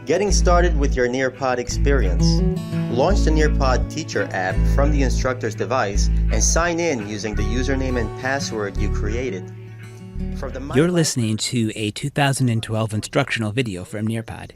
Getting started with your Nearpod experience. Launch the Nearpod teacher app from the instructor's device and sign in using the username and password you created. You're listening to a 2012 instructional video from Nearpod.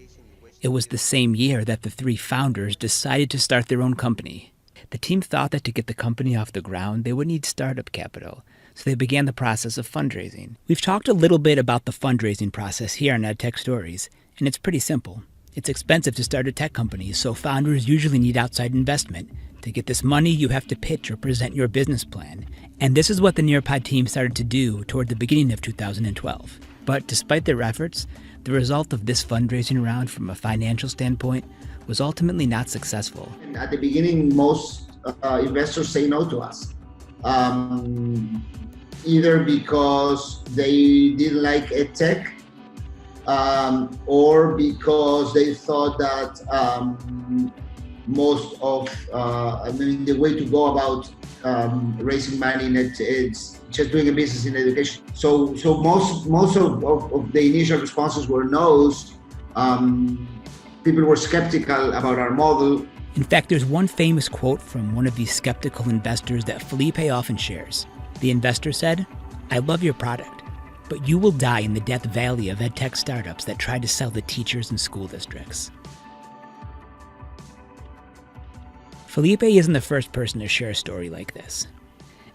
It was the same year that the three founders decided to start their own company. The team thought that to get the company off the ground, they would need startup capital, so they began the process of fundraising. We've talked a little bit about the fundraising process here on EdTech Stories, and it's pretty simple. It's expensive to start a tech company, so founders usually need outside investment. To get this money, you have to pitch or present your business plan. And this is what the Nearpod team started to do toward the beginning of 2012. But despite their efforts, the result of this fundraising round from a financial standpoint was ultimately not successful. At the beginning, most investors say no to us. Either because they didn't like EdTech, or because they thought that most of the way to go about raising money it's just doing a business in education. So most of the initial responses were no's. People were skeptical about our model. In fact, there's one famous quote from one of these skeptical investors that Felipe often shares. The investor said, "I love your product, but you will die in the death valley of EdTech startups that try to sell to teachers and school districts." Felipe isn't the first person to share a story like this.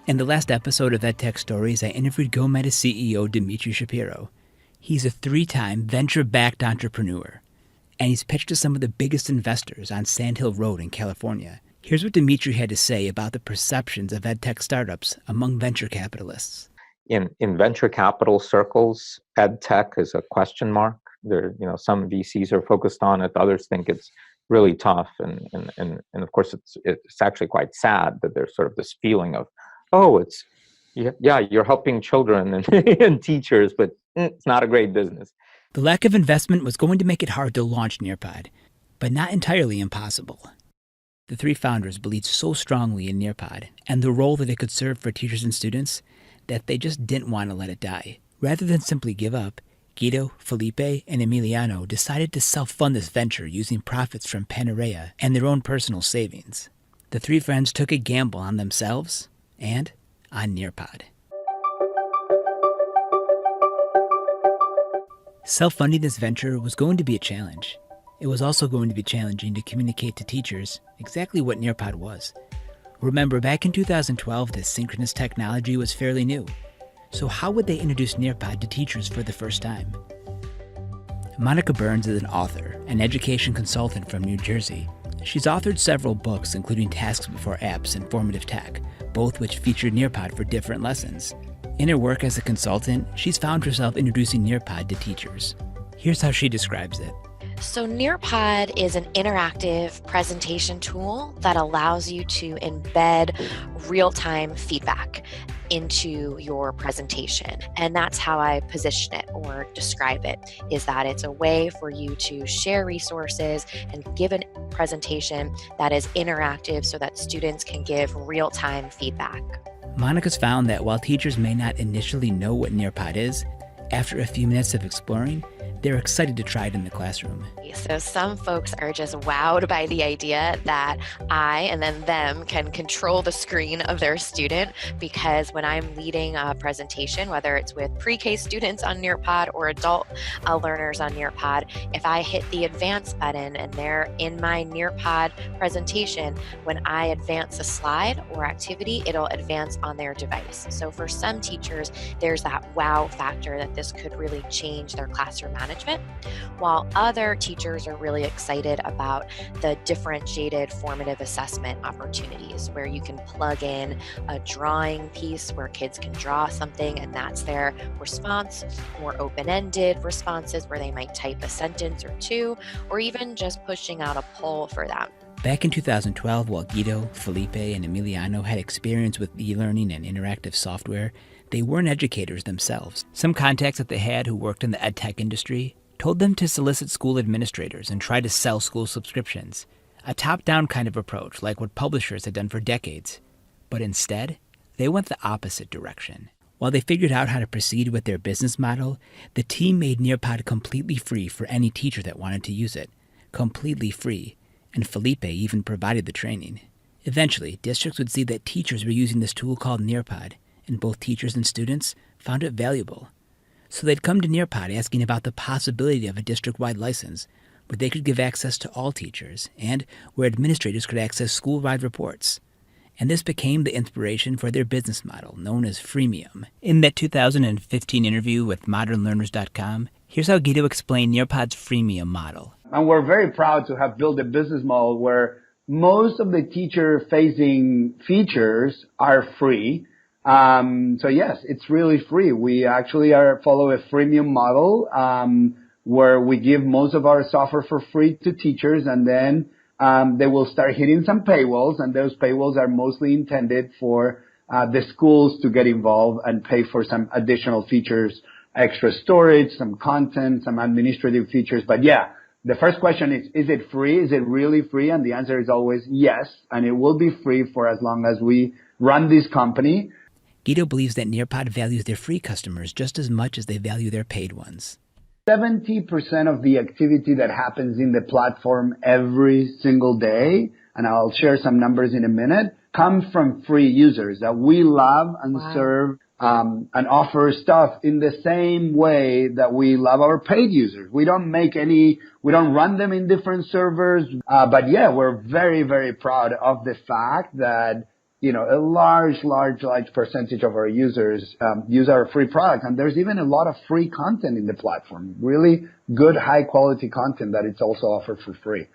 In the last episode of EdTech Stories, I interviewed GoMeta's CEO, Dmitry Shapiro. He's a 3-time venture-backed entrepreneur, and he's pitched to some of the biggest investors on Sand Hill Road in California. Here's what Dmitry had to say about the perceptions of EdTech startups among venture capitalists. In venture capital circles, EdTech is a question mark. Some VCs are focused on it, others think it's really tough, and of course it's actually quite sad that there's sort of this feeling of, you're helping children and teachers, but it's not a great business. The lack of investment was going to make it hard to launch Nearpod, but not entirely impossible. The three founders believed so strongly in Nearpod and the role that it could serve for teachers and students that they just didn't want to let it die. Rather than simply give up, Guido, Felipe, and Emiliano decided to self-fund this venture using profits from Panarea and their own personal savings. The three friends took a gamble on themselves and on Nearpod. Self-funding this venture was going to be a challenge. It was also going to be challenging to communicate to teachers exactly what Nearpod was. Remember, back in 2012, this synchronous technology was fairly new. So how would they introduce Nearpod to teachers for the first time? Monica Burns is an author, an education consultant from New Jersey. She's authored several books, including Tasks Before Apps and Formative Tech, both which featured Nearpod for different lessons. In her work as a consultant, she's found herself introducing Nearpod to teachers. Here's how she describes it. So Nearpod is an interactive presentation tool that allows you to embed real-time feedback into your presentation. And that's how I position it or describe it, is that it's a way for you to share resources and give a presentation that is interactive so that students can give real-time feedback. Monica's found that while teachers may not initially know what Nearpod is, after a few minutes of exploring, they're excited to try it in the classroom. So some folks are just wowed by the idea that I and then them can control the screen of their student, because when I'm leading a presentation, whether it's with pre-K students on Nearpod or adult learners on Nearpod, if I hit the advance button and they're in my Nearpod presentation, when I advance a slide or activity, it'll advance on their device. So for some teachers, there's that wow factor that this could really change their classroom management, while other teachers are really excited about the differentiated formative assessment opportunities where you can plug in a drawing piece where kids can draw something and that's their response, more open-ended responses where they might type a sentence or two, or even just pushing out a poll for them. Back in 2012, while Guido, Felipe, and Emiliano had experience with e-learning and interactive software, they weren't educators themselves. Some contacts that they had who worked in the EdTech industry told them to solicit school administrators and try to sell school subscriptions, a top-down kind of approach like what publishers had done for decades. But instead, they went the opposite direction. While they figured out how to proceed with their business model, the team made Nearpod completely free for any teacher that wanted to use it. completely free, and Felipe even provided the training. Eventually, districts would see that teachers were using this tool called Nearpod, and both teachers and students found it valuable. So they'd come to Nearpod asking about the possibility of a district-wide license, where they could give access to all teachers, and where administrators could access school-wide reports. And this became the inspiration for their business model, known as Freemium. In that 2015 interview with modernlearners.com, here's how Guido explained Nearpod's Freemium model. And we're very proud to have built a business model where most of the teacher-facing features are free. So yes, it's really free. We actually follow a freemium model where we give most of our software for free to teachers, and then they will start hitting some paywalls, and those paywalls are mostly intended for the schools to get involved and pay for some additional features, extra storage, some content, some administrative features. But yeah, the first question is it free? Is it really free? And the answer is always yes, and it will be free for as long as we run this company. Guido believes that Nearpod values their free customers just as much as they value their paid ones. 70% of the activity that happens in the platform every single day, and I'll share some numbers in a minute, comes from free users that we love and serve and offer stuff in the same way that we love our paid users. We don't run them in different servers, but yeah, we're very, very proud of the fact that a large percentage of our users use our free product. And there's even a lot of free content in the platform, really good, high quality content that it's also offered for free.